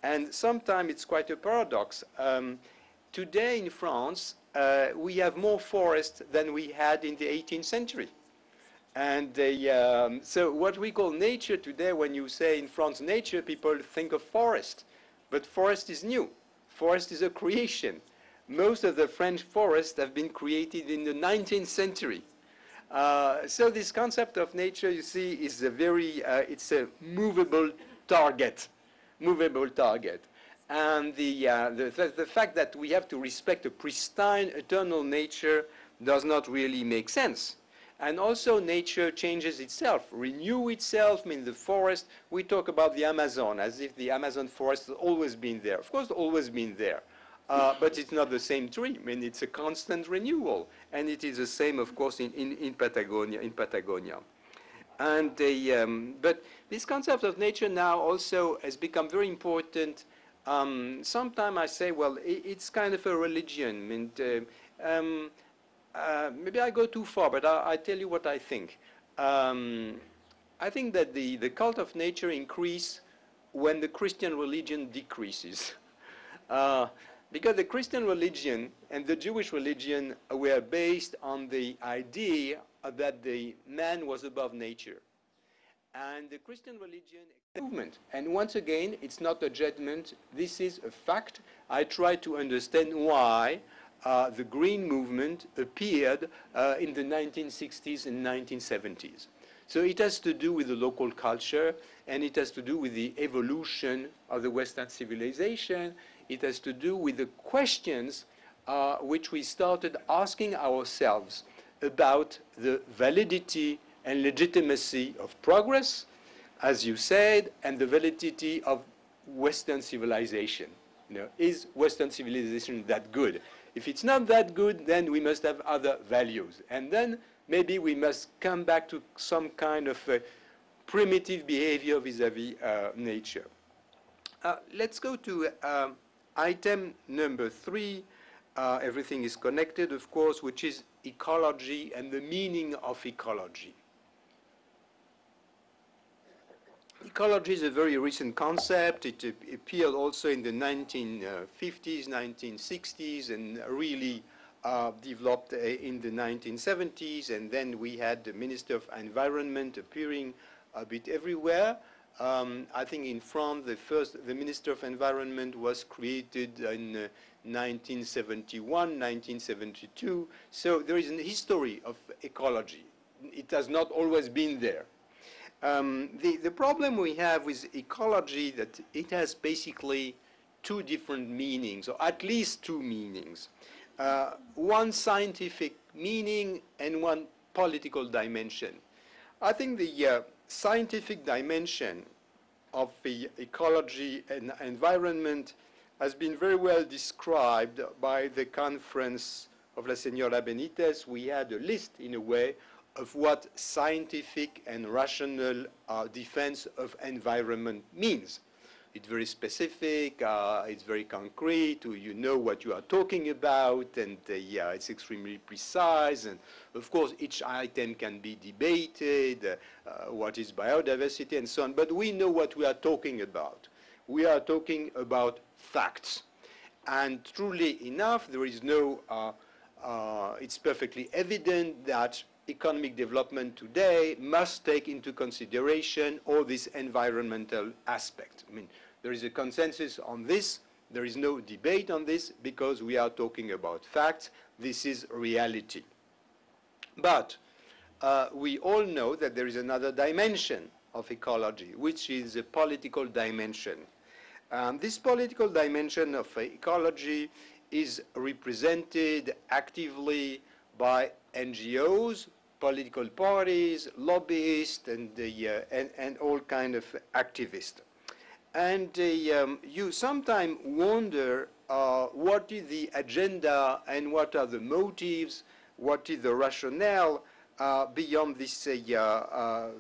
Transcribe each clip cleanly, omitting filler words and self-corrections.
And sometimes it's quite a paradox. Today in France, we have more forest than we had in the 18th century. And so what we call nature today, when you say in France nature, people think of forest. But forest is new. Forest is a creation. Most of the French forests have been created in the 19th century. So this concept of nature, you see, is a very, it's a movable target. Movable target. And the fact that we have to respect a pristine, eternal nature does not really make sense. And also nature changes itself, renew itself. I mean, the forest, we talk about the Amazon as if the Amazon forest has always been there. Of course, always been there. But it's not the same tree. I mean, it's a constant renewal. And it is the same, of course, in Patagonia. And but this concept of nature now also has become very important. Sometimes I say, well, it's kind of a religion. I mean, maybe I go too far, but I tell you what I think. I think that the cult of nature increases when the Christian religion decreases. Because the Christian religion and the Jewish religion were based on the idea that the man was above nature. And the Christian religion movement. And once again, it's not a judgment. This is a fact. I try to understand why the green movement appeared in the 1960s and 1970s. So it has to do with the local culture, and it has to do with the evolution of the Western civilization. It has to do with the questions which we started asking ourselves about the validity and legitimacy of progress, as you said, and the validity of Western civilization. You know, is Western civilization that good? If it's not that good, then we must have other values. And then maybe we must come back to some kind of primitive behavior vis-à-vis nature. Let's go to item number 3. Everything is connected, of course, which is ecology and the meaning of ecology. Ecology is a very recent concept. It appeared also in the 1950s, 1960s, and really developed in the 1970s. And then we had the Minister of Environment appearing a bit everywhere. I think in France, the Minister of Environment was created in 1971, 1972. So there is a history of ecology. It has not always been there. The problem we have with ecology that it has basically two different meanings, or at least two meanings. One scientific meaning and one political dimension. I think the scientific dimension of the ecology and environment has been very well described by the conference of La Señora Benitez. We had a list, in a way, of what scientific and rational defense of environment means. It's very specific, it's very concrete, you know what you are talking about, and it's extremely precise, and of course each item can be debated, what is biodiversity and so on, but we know what we are talking about. We are talking about facts. And truly enough, there is no, it's perfectly evident that economic development today must take into consideration all this environmental aspect. I mean, there is a consensus on this. There is no debate on this because we are talking about facts. This is reality. But we all know that there is another dimension of ecology, which is a political dimension. This political dimension of ecology is represented actively by NGOs, political parties, lobbyists, and all kind of activists. And you sometimes wonder what is the agenda and what are the motives, what is the rationale beyond this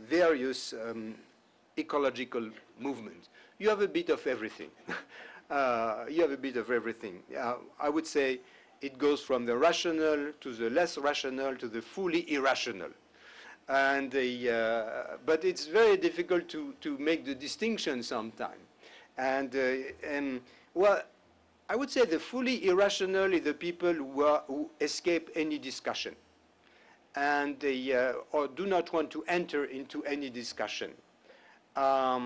various ecological movements. You have a bit of everything. You have a bit of everything. I would say it goes from the rational to the less rational to the fully irrational. And but it's very difficult to make the distinction sometimes. And well, I would say the fully irrational is the people who escape any discussion and they or do not want to enter into any discussion. La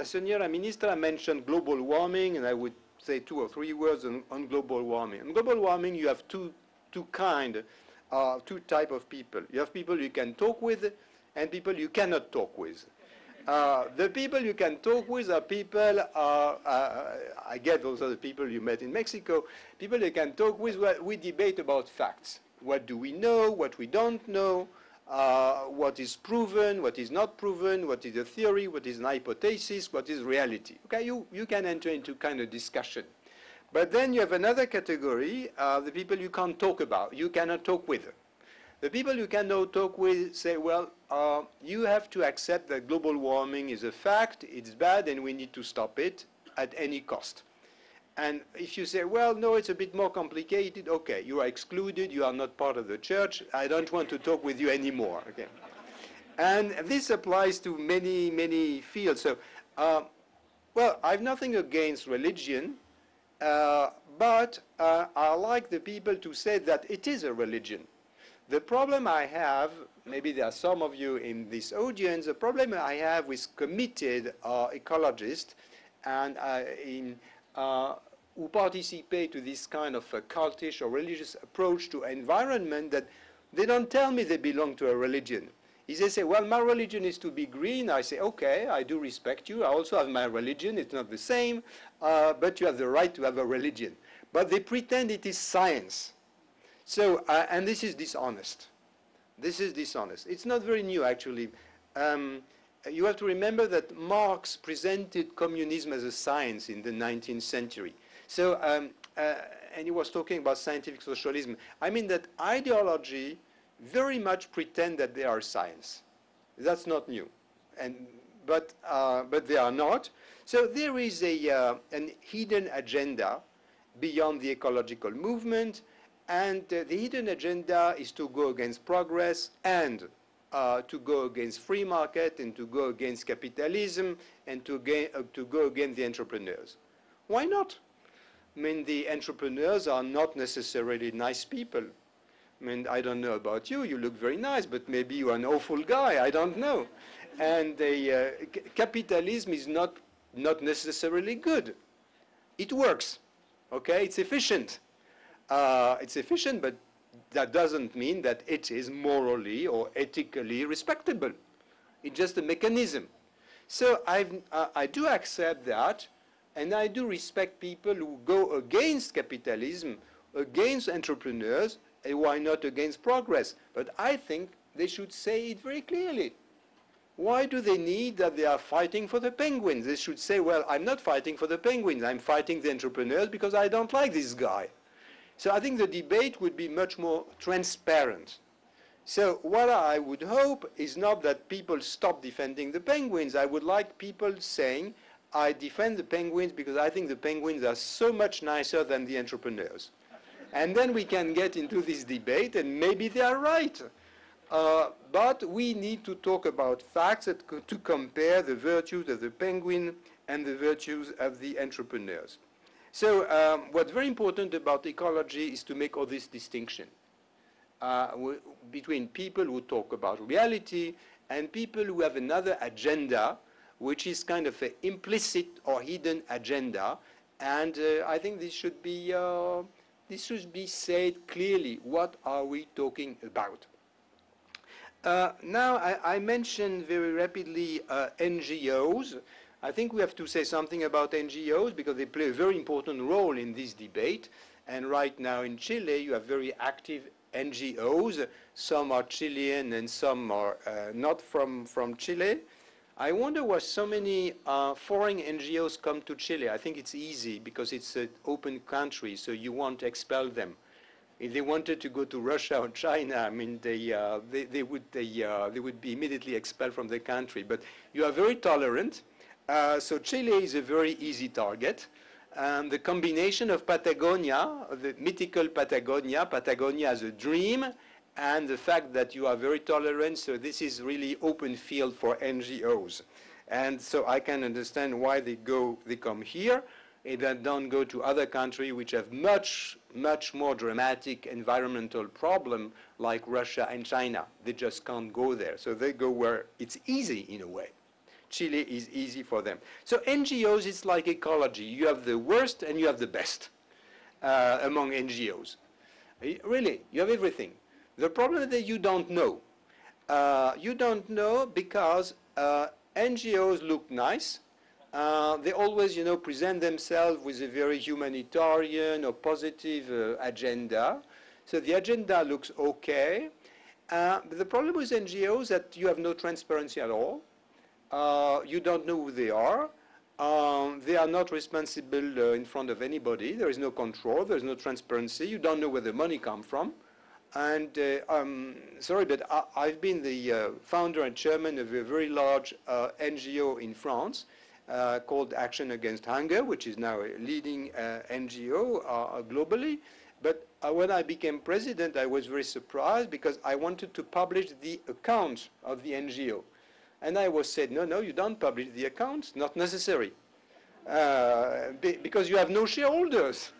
señora ministra mentioned global warming, and I would say 2 or 3 words on global warming. On global warming, you have two type of people. You have people you can talk with and people you cannot talk with. The people you can talk with are people, I get those are the people you met in Mexico, people you can talk with, well, we debate about facts. What do we know, what we don't know, what is proven, what is not proven, what is a theory, what is an hypothesis, what is reality. Okay, you can enter into kind of discussion. But then you have another category, the people you can't talk about, you cannot talk with. The people you cannot talk with say, well, you have to accept that global warming is a fact, it's bad, and we need to stop it at any cost. And if you say, well, no, it's a bit more complicated, okay, you are excluded, you are not part of the church, I don't want to talk with you anymore. Okay. And this applies to many, many fields. So, well, I have nothing against religion, but I like the people to say that it is a religion. The problem I have, maybe there are some of you in this audience, the problem I have with committed ecologists and who participate to this kind of a cultish or religious approach to environment, that they don't tell me they belong to a religion. If they say, well, my religion is to be green, I say, okay, I do respect you. I also have my religion. It's not the same, but you have the right to have a religion. But they pretend it is science. So, and this is dishonest. This is dishonest. It's not very new, actually. You have to remember that Marx presented communism as a science in the 19th century. So, and he was talking about scientific socialism. I mean that ideology very much pretend that they are science. That's not new. But they are not. So there is an hidden agenda beyond the ecological movement, and the hidden agenda is to go against progress and to go against free market and to go against capitalism and to go against the entrepreneurs. Why not? I mean, the entrepreneurs are not necessarily nice people. I mean, I don't know about you. You look very nice, but maybe you're an awful guy. I don't know. And capitalism is not necessarily good. It works. Okay? It's efficient. It's efficient, but that doesn't mean that it is morally or ethically respectable. It's just a mechanism. So I do accept that, and I do respect people who go against capitalism, against entrepreneurs, and why not against progress? But I think they should say it very clearly. Why do they need that they are fighting for the penguins? They should say, well, I'm not fighting for the penguins. I'm fighting the entrepreneurs because I don't like this guy. So I think the debate would be much more transparent. So what I would hope is not that people stop defending the penguins. I would like people saying, I defend the penguins because I think the penguins are so much nicer than the entrepreneurs. And then we can get into this debate, and maybe they are right. But we need to talk about facts to compare the virtues of the penguin and the virtues of the entrepreneurs. So what's very important about ecology is to make all this distinction between people who talk about reality and people who have another agenda, which is kind of an implicit or hidden agenda. And I think this should be said clearly. What are we talking about? Now, I mentioned very rapidly NGOs. I think we have to say something about NGOs because they play a very important role in this debate. And right now in Chile, you have very active NGOs. Some are Chilean and some are not from Chile. I wonder why so many foreign NGOs come to Chile. I think it's easy because it's an open country, so you won't expel them. If they wanted to go to Russia or China, I mean, they would be immediately expelled from the country. But you are very tolerant. So Chile is a very easy target. The combination of Patagonia, the mythical Patagonia, Patagonia as a dream, and the fact that you are very tolerant, so this is really open field for NGOs. And so I can understand why they come here and then don't go to other countries which have much more dramatic environmental problem like Russia and China. They just can't go there. So they go where it's easy in a way. Chile is easy for them. So NGOs, it's like ecology. You have the worst and you have the best among NGOs. Really, you have everything. The problem is that you don't know. You don't know because NGOs look nice. They always, present themselves with a very humanitarian or positive agenda. So the agenda looks okay. But the problem with NGOs is that you have no transparency at all. You don't know who they are. They are not responsible in front of anybody. There is no control. There is no transparency. You don't know where the money comes from. And sorry, but I've been the founder and chairman of a very large NGO in France called Action Against Hunger, which is now a leading NGO globally. But when I became president, I was very surprised because I wanted to publish the accounts of the NGO. And I was said, no, you don't publish the accounts, not necessary. Because you have no shareholders.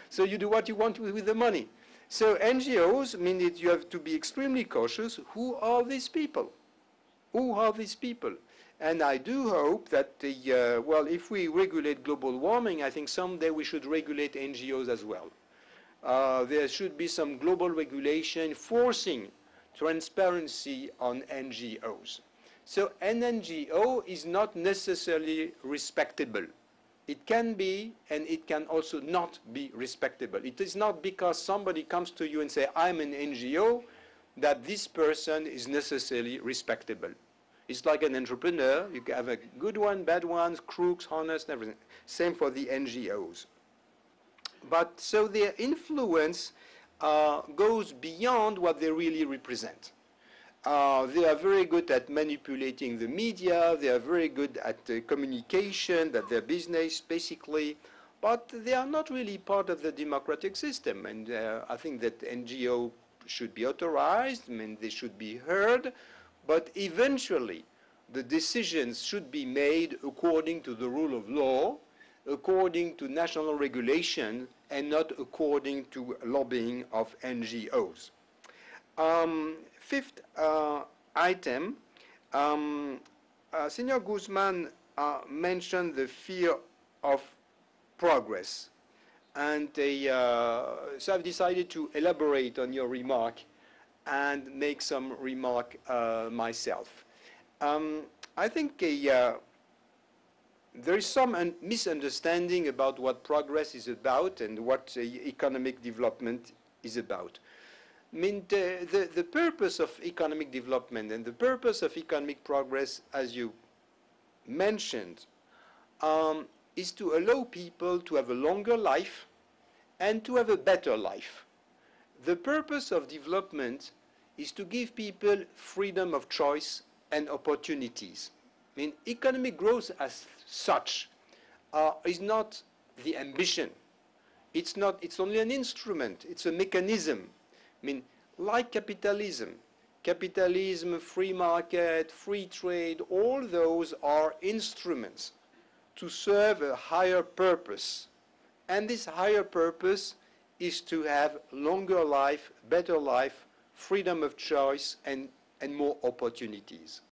So you do what you want with the money. So NGOs mean that you have to be extremely cautious. Who are these people? Who are these people? And I do hope that, well, if we regulate global warming, I think someday we should regulate NGOs as well. There should be some global regulation forcing transparency on NGOs. So an NGO is not necessarily respectable. It can be, and it can also not be respectable. It is not because somebody comes to you and say, I'm an NGO, that this person is necessarily respectable. It's like an entrepreneur. You have a good one, bad ones, crooks, honest, everything. Same for the NGOs. But so their influence goes beyond what they really represent. They are very good at manipulating the media. They are very good at communication, at their business, basically. But they are not really part of the democratic system. And I think that NGO should be authorized. I mean, they should be heard. But eventually, the decisions should be made according to the rule of law, according to national regulation, and not according to lobbying of NGOs. Fifth item, Senor Guzman mentioned the fear of progress. And so I've decided to elaborate on your remark and make some remark myself. I think there is some misunderstanding about what progress is about and what economic development is about. I mean, the purpose of economic development and the purpose of economic progress, as you mentioned, is to allow people to have a longer life and to have a better life. The purpose of development is to give people freedom of choice and opportunities. I mean, economic growth as such is not the ambition. It's only an instrument. It's a mechanism. I mean, like capitalism, free market, free trade, all those are instruments to serve a higher purpose. And this higher purpose is to have longer life, better life, freedom of choice, and more opportunities.